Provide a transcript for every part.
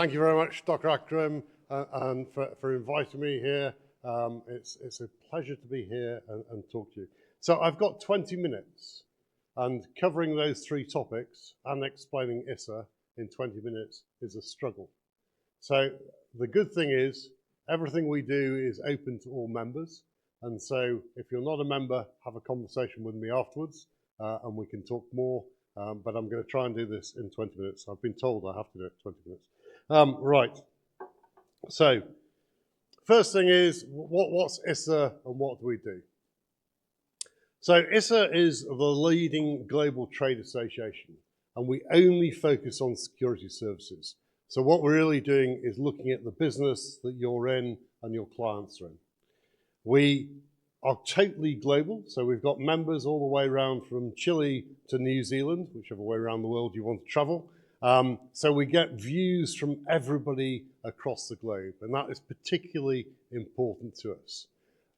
Thank you very much, Dr. Akram, and for inviting me here. It's a pleasure to be here and talk to you. So I've got 20 minutes, and covering those three topics and explaining ISSA in 20 minutes is a struggle. So the good thing is everything we do is open to all members, and so if you're not a member, have a conversation with me afterwards, and we can talk more. But I'm going to try and do this in 20 minutes. I've been told I have to do it in 20 minutes. Right. So, first thing is, what's ISSA and what do we do? So, ISSA is the leading global trade association, and we only focus on security services. So, what we're really doing is looking at the business that you're in and your clients are in. We are totally global, so we've got members all the way around from Chile to New Zealand, whichever way around the world you want to travel. So we get views from everybody across the globe, and that is particularly important to us.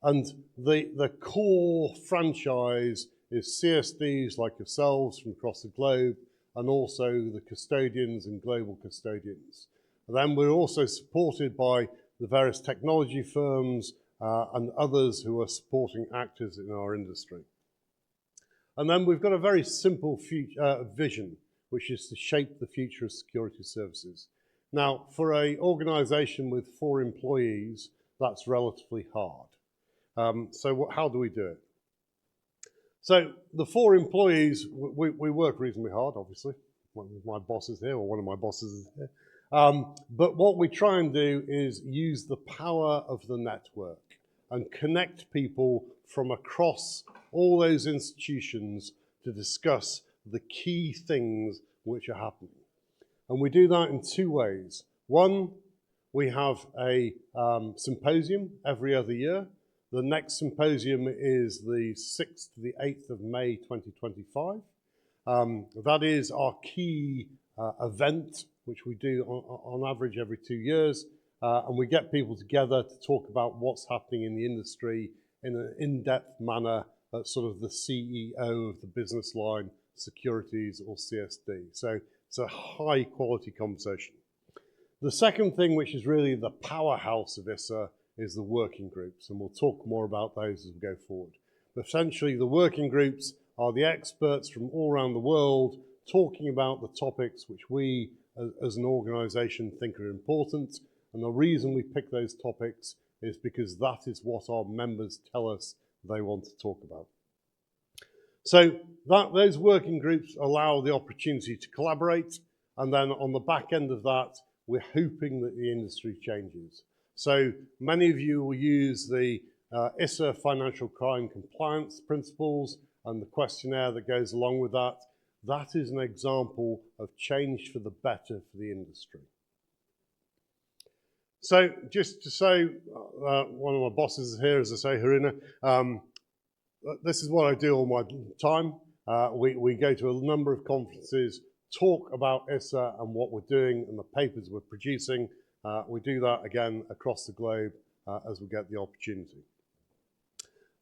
And the core franchise is CSDs like yourselves from across the globe, and also the custodians and global custodians. And then we're also supported by the various technology firms and others who are supporting actors in our industry. And then we've got a very simple vision, which is to shape the future of security services. Now, for an organization with 4 employees, that's relatively hard. So how do we do it? So the 4 employees, we work reasonably hard, obviously. One of my bosses here, or one of my bosses is here. But what we try and do is use the power of the network and connect people from across all those institutions to discuss the key things which are happening. And we do that in 2 ways. One, we have a symposium every other year. The next symposium is the 6th to the 8th of May 2025. That is our key event, which we do on average every 2 years. And we get people together to talk about what's happening in the industry in an in-depth manner at sort of the CEO of the business line, Securities or CSD. So it's a high quality conversation. The second thing, which is really the powerhouse of ISSA, is the working groups. And we'll talk more about those as we go forward. But essentially, the working groups are the experts from all around the world talking about the topics which we as an organization think are important. And the reason we pick those topics is because that is what our members tell us they want to talk about. So those working groups allow the opportunity to collaborate, and then on the back end of that, we're hoping that the industry changes. So many of you will use the ISSA financial crime compliance principles and the questionnaire that goes along with that. That is an example of change for the better for the industry. So just to say, one of my bosses is here, as I say, Haruna. This is what I do all my time. We go to a number of conferences, talk about ISSA and what we're doing and the papers we're producing. We do that again across the globe as we get the opportunity.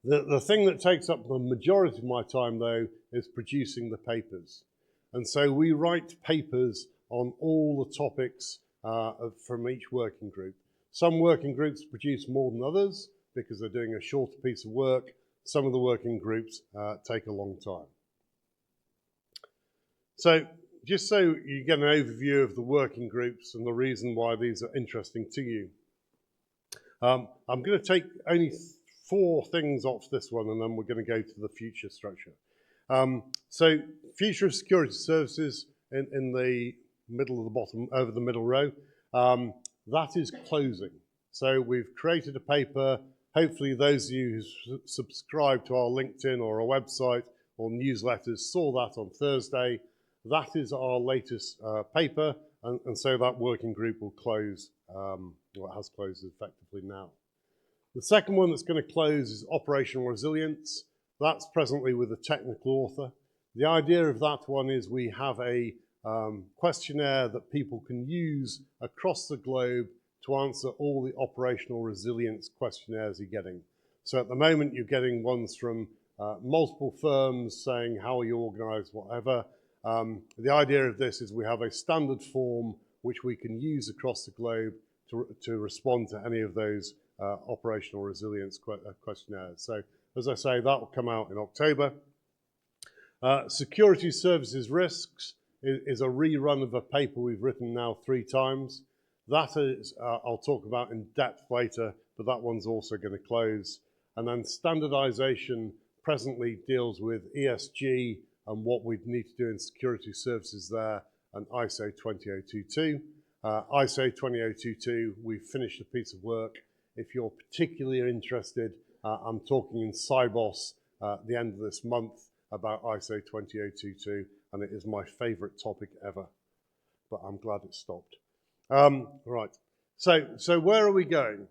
The thing that takes up the majority of my time, though, is producing the papers. And so we write papers on all the topics from each working group. Some working groups produce more than others because they're doing a shorter piece of work. Some of the working groups take a long time. So just so you get an overview of the working groups and the reason why these are interesting to you, I'm going to take only 4 things off this one, and then we're going to go to the future structure. So future of security services in the middle of the bottom, over the middle row, that is closing. So we've created a paper. Hopefully those of you who subscribe to our LinkedIn or our website or newsletters saw that on Thursday. That is our latest paper, and so that working group will close, or it has closed effectively now. The second one that's going to close is operational resilience. That's presently with a technical author. The idea of that one is we have a questionnaire that people can use across the globe to answer all the operational resilience questionnaires you're getting. So at the moment, you're getting ones from multiple firms saying, how are you organized, whatever. The idea of this is we have a standard form which we can use across the globe to respond to any of those operational resilience questionnaires. So as I say, that will come out in October. Security services risks is a rerun of a paper we've written now 3 times. That is, I'll talk about in depth later, but that one's also going to close. And then standardization presently deals with ESG and what we need to do in security services there, and ISO 20022. ISO 20022, we've finished a piece of work. If you're particularly interested, I'm talking in Cybos at the end of this month about ISO 20022, and it is my favorite topic ever, but I'm glad it stopped. Right, so where are we going?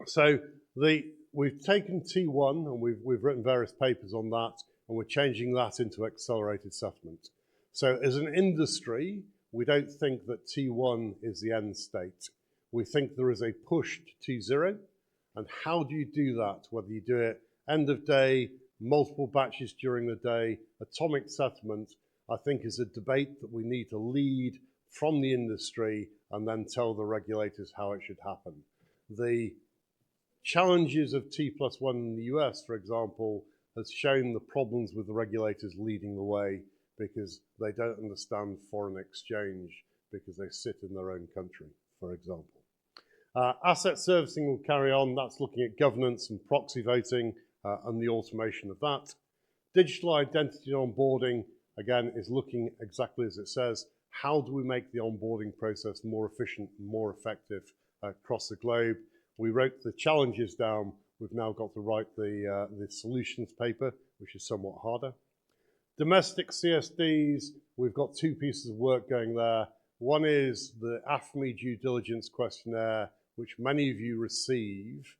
So we've taken T1 and we've written various papers on that, and we're changing that into accelerated settlement. So as an industry, we don't think that T1 is the end state. We think there is a push to T0, and how do you do that? Whether you do it end of day, multiple batches during the day, atomic settlement, I think is a debate that we need to lead from the industry and then tell the regulators how it should happen. The challenges of T+1 in the US, for example, has shown the problems with the regulators leading the way because they don't understand foreign exchange because they sit in their own country, for example. Asset servicing will carry on. That's looking at governance and proxy voting and the automation of that. Digital identity onboarding, again, is looking exactly as it says. How do we make the onboarding process more efficient and more effective across the globe? We wrote the challenges down. We've now got to write the solutions paper, which is somewhat harder. Domestic CSDs, we've got 2 pieces of work going there. One is the AFME due diligence questionnaire, which many of you receive,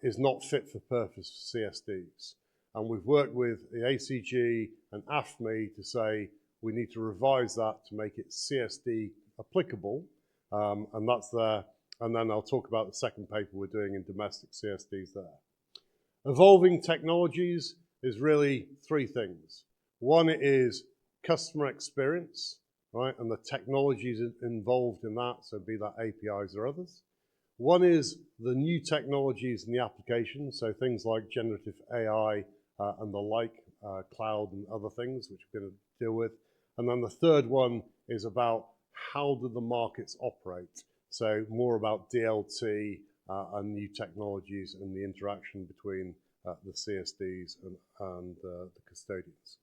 is not fit for purpose for CSDs. And we've worked with the ACG and AFME to say we need to revise that to make it CSD applicable, and that's there. And then I'll talk about the second paper we're doing in domestic CSDs there. Evolving technologies is really 3 things. One is customer experience, right, and the technologies involved in that, so be that APIs or others. One is the new technologies and the applications, so things like generative AI and the like, cloud and other things, which we're going to deal with. And then the third one is about how do the markets operate, so more about DLT and new technologies and the interaction between the CSDs and the custodians.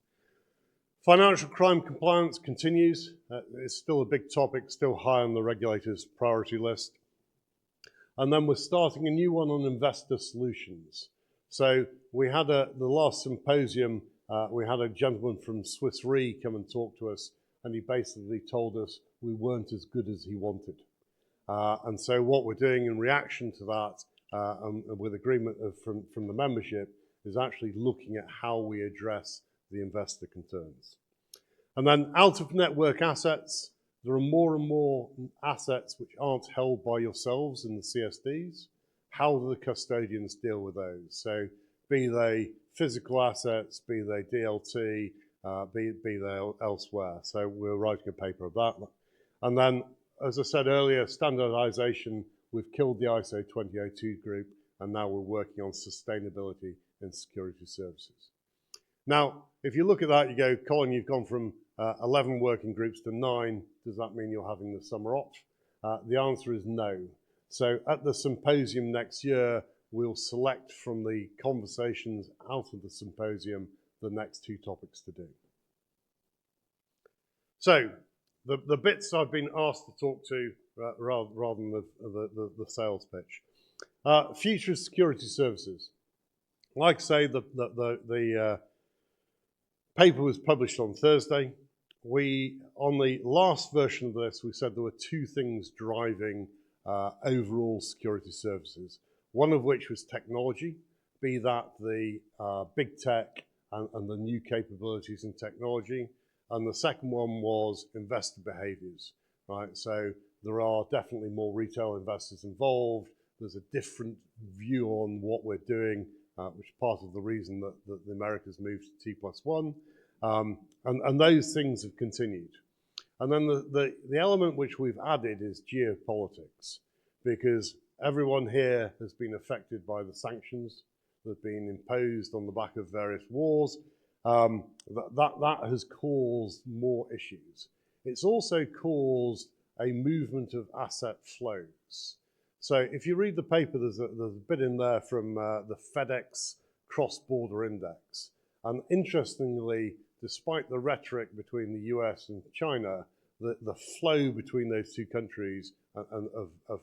Financial crime compliance continues. It's still a big topic, still high on the regulators' priority list. And then we're starting a new one on investor solutions. So we had the last symposium, we had a gentleman from Swiss Re come and talk to us, and he basically told us we weren't as good as he wanted. And so what we're doing in reaction to that, and with agreement from the membership, is actually looking at how we address the investor concerns. And then out of network assets, there are more and more assets which aren't held by yourselves in the CSDs. How do the custodians deal with those? So be they physical assets, be they DLT, be they elsewhere. So we're writing a paper of that. And then, as I said earlier, standardization, we've killed the ISO 20022 group, and now we're working on sustainability in security services. Now, if you look at that, you go, Colin, you've gone from 11 working groups to 9. Does that mean you're having the summer off? The answer is no. So at the symposium next year, we'll select from the conversations out of the symposium the next 2 topics to do. So the bits I've been asked to talk to rather than the sales pitch. Future of security services. Like I say, the paper was published on Thursday. On the last version of this, we said there were 2 things driving overall security services. One of which was technology, be that the big tech and the new capabilities in technology. And the second one was investor behaviors, right? So there are definitely more retail investors involved. There's a different view on what we're doing, which is part of the reason that the Americas moved to T+1. And those things have continued. And then the element which we've added is geopolitics, because everyone here has been affected by the sanctions that have been imposed on the back of various wars. That has caused more issues. It's also caused a movement of asset flows. So if you read the paper, there's a bit in there from the FedEx cross-border index. And interestingly, despite the rhetoric between the US and China, the flow between those two countries of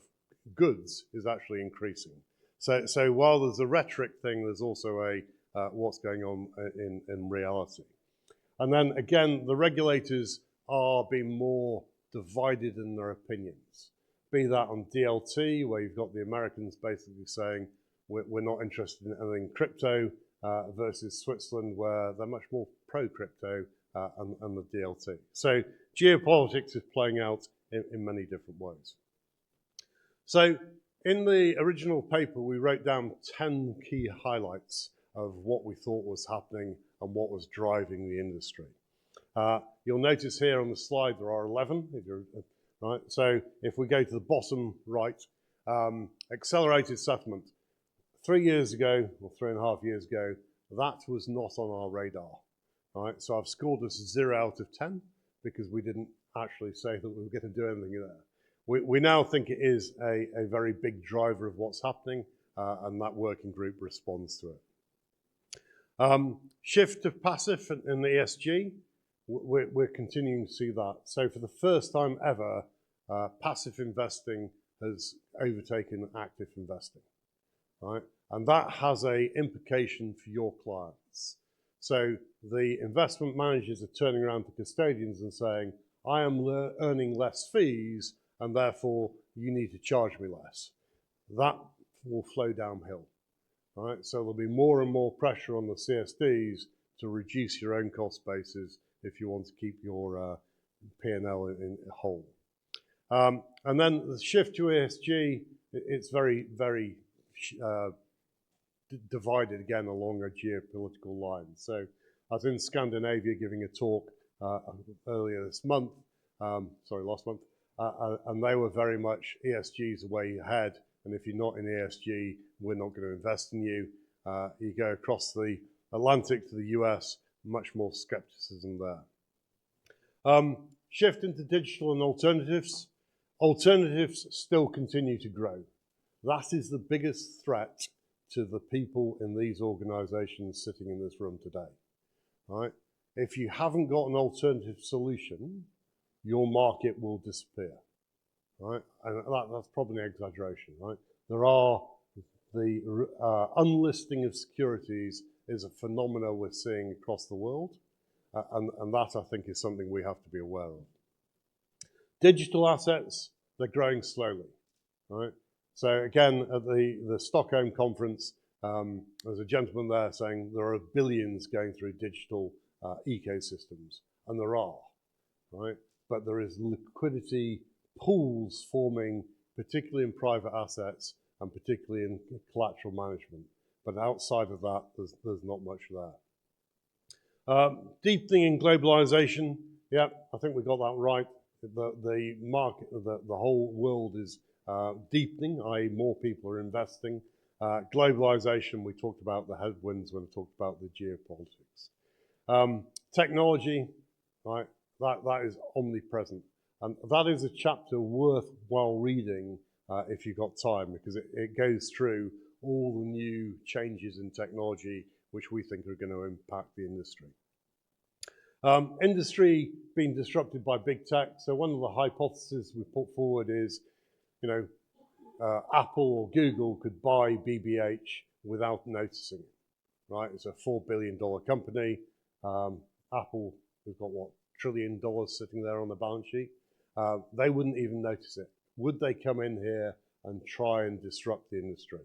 goods is actually increasing. So while there's a rhetoric thing, there's also a what's going on in reality. And then again, the regulators are being more divided in their opinions. Be that on DLT, where you've got the Americans basically saying, we're not interested in anything crypto, versus Switzerland, where they're much more pro-crypto and the DLT. So geopolitics is playing out in many different ways. So in the original paper, we wrote down 10 key highlights of what we thought was happening and what was driving the industry. You'll notice here on the slide there are 11, right? So if we go to the bottom right, accelerated settlement. 3 years ago, or 3.5 years ago, that was not on our radar, right? So I've scored us 0 out of 10 because we didn't actually say that we were going to do anything there. We now think it is a very big driver of what's happening, and that working group responds to it. Shift to passive in the ESG, we're continuing to see that. So for the first time ever, passive investing has overtaken active investing, right? And that has an implication for your clients. So the investment managers are turning around to custodians and saying, I am earning less fees, and therefore you need to charge me less. That will flow downhill, right? So there'll be more and more pressure on the CSDs to reduce your own cost bases if you want to keep your P&L in whole. And then the shift to ESG, it's very, very divided again along a geopolitical line. So I was in Scandinavia giving a talk earlier this month, last month, and they were very much ESG's the way ahead, and if you're not in ESG, we're not going to invest in you. You go across the Atlantic to the US, much more skepticism there. Shift into digital and alternatives. Alternatives still continue to grow. That is the biggest threat to the people in these organizations sitting in this room today, right? If you haven't got an alternative solution, your market will disappear, right? And that's probably an exaggeration, right? There are the unlisting of securities is a phenomenon we're seeing across the world, and that I think is something we have to be aware of. Digital assets, they're growing slowly, right? So again, at the Stockholm conference, there's a gentleman there saying there are billions going through digital ecosystems, and there are, right? But there is liquidity pools forming, particularly in private assets and particularly in collateral management. But outside of that, there's not much there. Deepening in globalization, yeah, I think we got that right. The market, the whole world is deepening, i.e. more people are investing. Globalization, we talked about the headwinds when we talked about the geopolitics. Technology, right, that is omnipresent. And that is a chapter worthwhile reading if you've got time, because it goes through all the new changes in technology which we think are going to impact the industry. Industry being disrupted by big tech. So one of the hypotheses we put forward is, Apple or Google could buy BBH without noticing it, right? It's a $4 billion company. Apple, we've got what, $1 trillion sitting there on the balance sheet. They wouldn't even notice it. Would they come in here and try and disrupt the industry?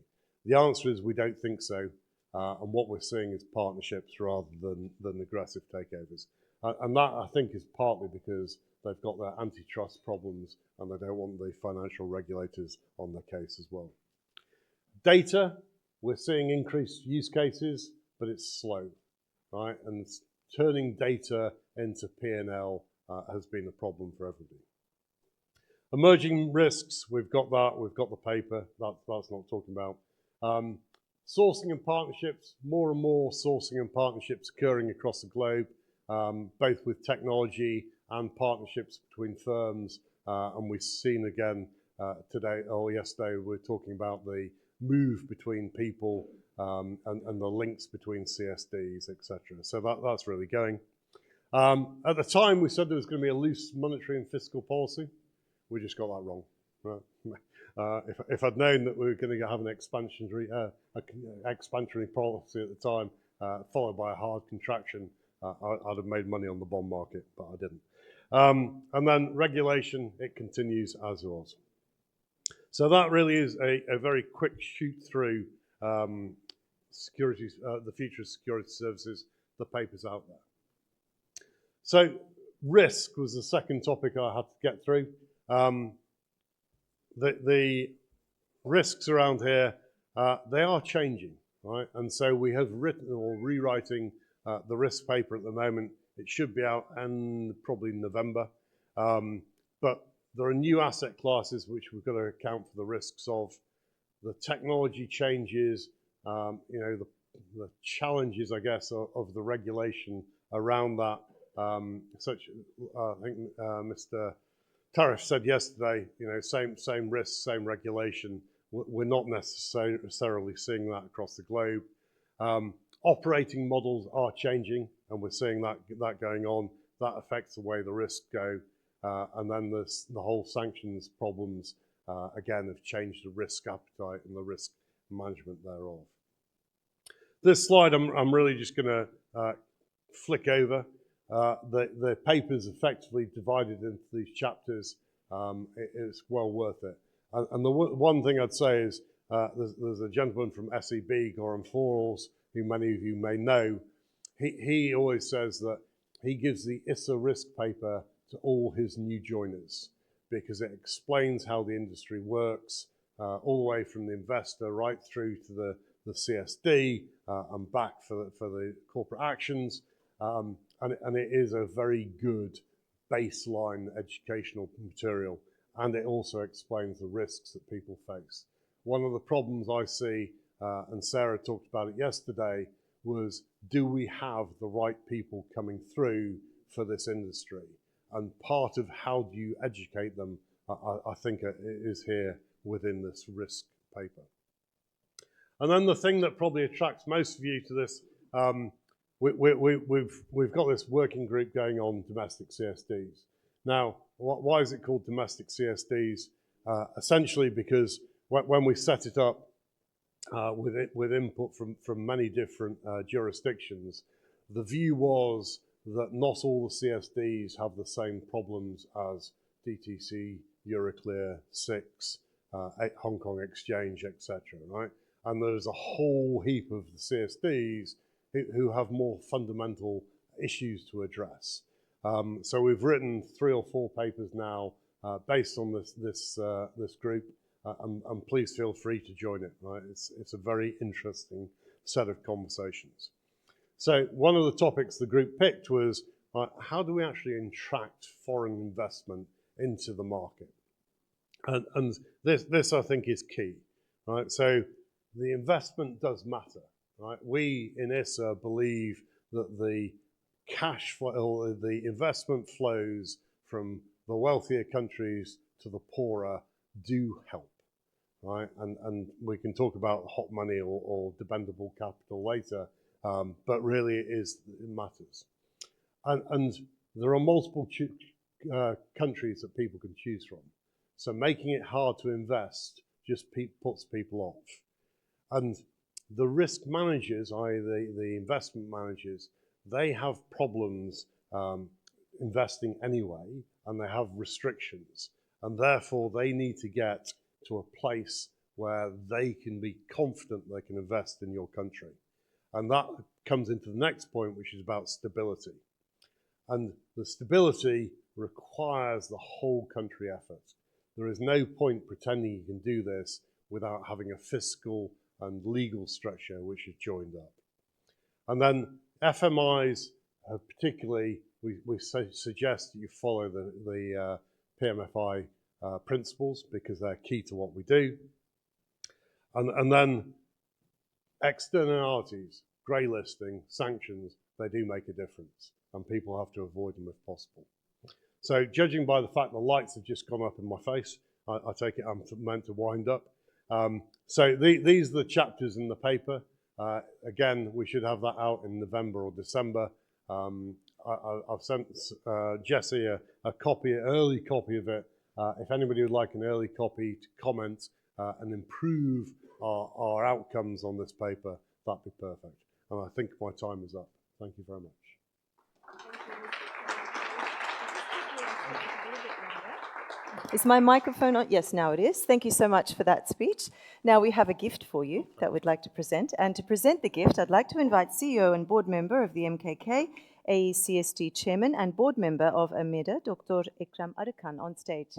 The answer is we don't think so. And what we're seeing is partnerships rather than aggressive takeovers. And that, I think, is partly because they've got their antitrust problems and they don't want the financial regulators on their case as well. Data, we're seeing increased use cases, but it's slow, right? And it's turning data into P&L has been a problem for everybody. Emerging risks, we've got that, we've got the paper, that's not talking about. Sourcing and partnerships, more and more sourcing and partnerships occurring across the globe, both with technology and partnerships between firms. And we've seen again today, or yesterday, we're talking about the move between people and the links between CSDs, etc. So that's really going. At the time, we said there was going to be a loose monetary and fiscal policy. We just got that wrong. Right? If I'd known that we were going to have an expansionary policy at the time, followed by a hard contraction, I'd have made money on the bond market, but I didn't. And then regulation, it continues as was. So that really is a very quick shoot through securities, the future of security services, the papers out there. So risk was the second topic I had to get through. The risks around here, they are changing, right? And so we have written or rewriting the risk paper at the moment. It should be out in probably November. But there are new asset classes which we've got to account for the risks of. The technology changes, you know, the challenges, I guess, of the regulation around that. I think Mr. Tariff said yesterday, you know, same risks, same regulation. We're not necessarily seeing that across the globe. Operating models are changing, and we're seeing that going on. That affects the way the risks go. And then the whole sanctions problems, again, have changed the risk appetite and the risk management thereof. This slide, I'm really just going to flick over. The paper's effectively divided into these chapters. It's well worth it. And the one thing I'd say is there's a gentleman from SEB, Goran Foros, who many of you may know. He always says that he gives the ISSA risk paper to all his new joiners because it explains how the industry works, all the way from the investor right through to the CSD and back for the corporate actions. And it is a very good baseline educational material, and it also explains the risks that people face. One of the problems I see, and Sarah talked about it yesterday, was do we have the right people coming through for this industry? And part of how do you educate them, I think it is here within this risk paper. And then the thing that probably attracts most of you to this, we've got this working group going on domestic CSDs. Now, why is it called domestic CSDs? Essentially because when we set it up with input from many different jurisdictions, the view was that not all the CSDs have the same problems as DTC, Euroclear, SIX, Hong Kong Exchange, etc. Right? And there's a whole heap of the CSDs who have more fundamental issues to address. So we've written 3 or 4 papers now based on this group, and please feel free to join it. Right? It's a very interesting set of conversations. So one of the topics the group picked was how do we actually attract foreign investment into the market? And this I think is key. Right? So the investment does matter. Right? We in ISSA believe that the cash flow, or the investment flows from the wealthier countries to the poorer do help. Right? And we can talk about hot money or dependable capital later, but really it matters. And there are multiple countries that people can choose from. So making it hard to invest just puts people off. And the risk managers, i.e. the investment managers, they have problems investing anyway, and they have restrictions. And therefore, they need to get to a place where they can be confident they can invest in your country. And that comes into the next point, which is about stability. And the stability requires the whole country effort. There is no point pretending you can do this without having a fiscal and legal structure which is joined up. And then FMIs, particularly, we suggest that you follow the PMFI principles because they're key to what we do. And then externalities, grey listing, sanctions, they do make a difference, and people have to avoid them if possible. So judging by the fact the lights have just gone up in my face, I take it I'm meant to wind up. So these are the chapters in the paper. Again, we should have that out in November or December. I've sent Jesse a copy, an early copy of it. If anybody would like an early copy to comment and improve our outcomes on this paper, that'd be perfect. And I think my time is up. Thank you very much. Is my microphone on? Yes, now it is. Thank you so much for that speech. Now we have a gift for you that we'd like to present. And to present the gift, I'd like to invite CEO and board member of the MKK, AECSD chairman and board member of AMEDA, Dr. Ekrem Arıkan, on stage.